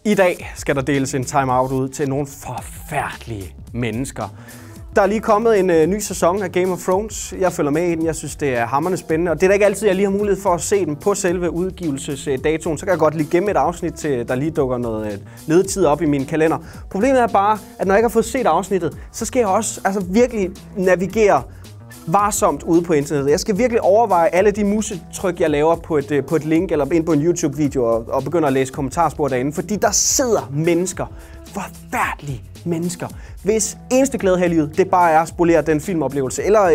I dag skal der deles en timeout ud til nogle forfærdelige mennesker. Der er lige kommet en ny sæson af Game of Thrones. Jeg følger med i den. Jeg synes, det er hamrende spændende. Og det er da ikke altid, jeg lige har mulighed for at se den på selve udgivelsesdatoen. Så kan jeg godt lige gemme et afsnit til, der lige dukker noget ledetid op i min kalender. Problemet er bare, at når jeg ikke har fået set afsnittet, så skal jeg også virkelig navigere varsomt ude på internettet. Jeg skal virkelig overveje alle de musetryk, jeg laver på et link eller ind på en YouTube-video og begynder at læse kommentarspor derinde. Fordi der sidder mennesker, forfærdelige mennesker, hvis eneste glæde her i livet, det bare er at spolere den filmoplevelse eller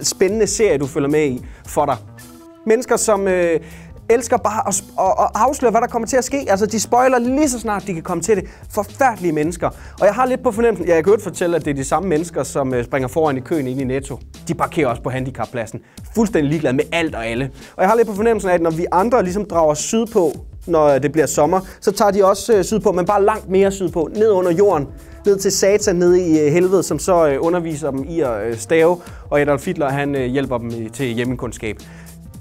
spændende serie, du følger med i for dig. Mennesker, som elsker bare at afsløre, hvad der kommer til at ske. Altså, de spoiler lige så snart, de kan komme til det. Forfærdelige mennesker. Og jeg har lidt på fornemmelsen, jeg kan jo fortælle, at det er de samme mennesker, som springer foran i køen inde i Netto. De parkerer også på handicappladsen. Fuldstændig ligeglade med alt og alle. Og jeg har lidt på fornemmelsen af, at når vi andre ligesom drager sydpå, når det bliver sommer, så tager de også sydpå, men bare langt mere sydpå, ned under jorden, ned til Satan, ned i helvede, som så underviser dem i at stave, og Adolf Hitler, han hjælper dem til hjemmekundskab.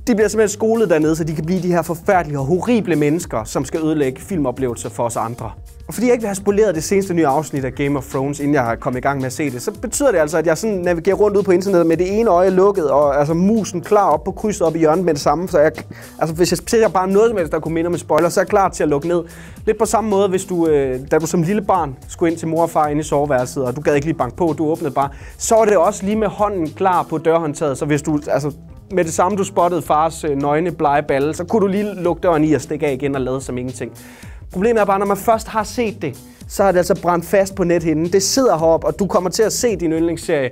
De bliver simpelthen skolet dernede, så de kan blive de her forfærdelige og horrible mennesker, som skal ødelægge filmoplevelser for os andre. Og fordi jeg ikke vil have spoleret det seneste nye afsnit af Game of Thrones, inden jeg har kommet i gang med at se det, så betyder det altså, at jeg sådan navigerer rundt ud på internettet med det ene øje lukket, og altså musen klar op på krydset op i hjørnet med det samme. Så hvis jeg ser bare noget som helst, der kunne minde om en spoiler, så er jeg klar til at lukke ned. Lidt på samme måde, hvis du, da du som lille barn skulle ind til mor og far inde i soveværelset, og du gad ikke lige banke på, du åbnede bare, så var det også lige med hånden klar på dørhåndtaget, så hvis du med det samme, du spottede fars nøgne blege balle, så kunne du lige lukke døren i og stikke af igen og lade som ingenting. Problemet er bare, når man først har set det, så er det altså brændt fast på nethinden. Det sidder heroppe, og du kommer til at se din yndlingsserie,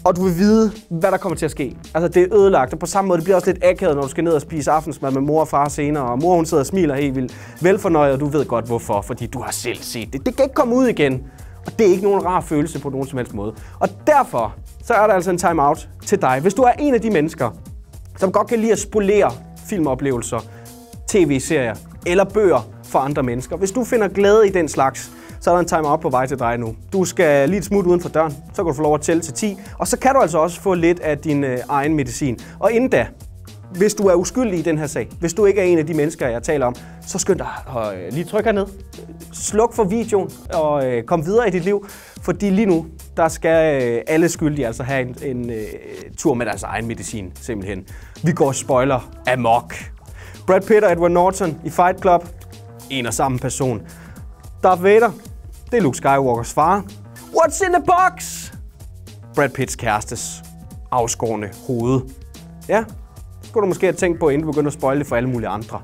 og du vil vide, hvad der kommer til at ske. Altså, det er ødelagt, og på samme måde, det bliver også lidt akavet, når du skal ned og spise aftensmad med mor og far senere, og mor, hun sidder og smiler helt vildt velfornøjet, og du ved godt hvorfor, fordi du har selv set det. Det kan ikke komme ud igen, og det er ikke nogen rar følelse på nogen som helst måde. Og derfor så er der altså en timeout til dig. Hvis du er en af de mennesker, som godt kan lide at spolere filmoplevelser, tv-serier eller bøger for andre mennesker. Hvis du finder glæde i den slags, så er der en timeout på vej til dig nu. Du skal lige et smut uden for døren, så kan du få lov at tælle til 10, og så kan du altså også få lidt af din egen medicin. Og inden da, hvis du er uskyldig i den her sag, hvis du ikke er en af de mennesker, jeg taler om, så skynd dig at lige trykke herned, sluk for videoen og kom videre i dit liv, fordi lige nu, der skal alle skyldige altså have en tur med deres egen medicin, simpelthen. Vi går spoiler amok. Brad Pitt og Edward Norton i Fight Club, en og samme person. Darth Vader, det er Luke Skywalkers far. What's in the box? Brad Pitts kærestes afskårne hoved. Ja, skulle du måske have tænkt på, inden du begynder at spoile det for alle mulige andre.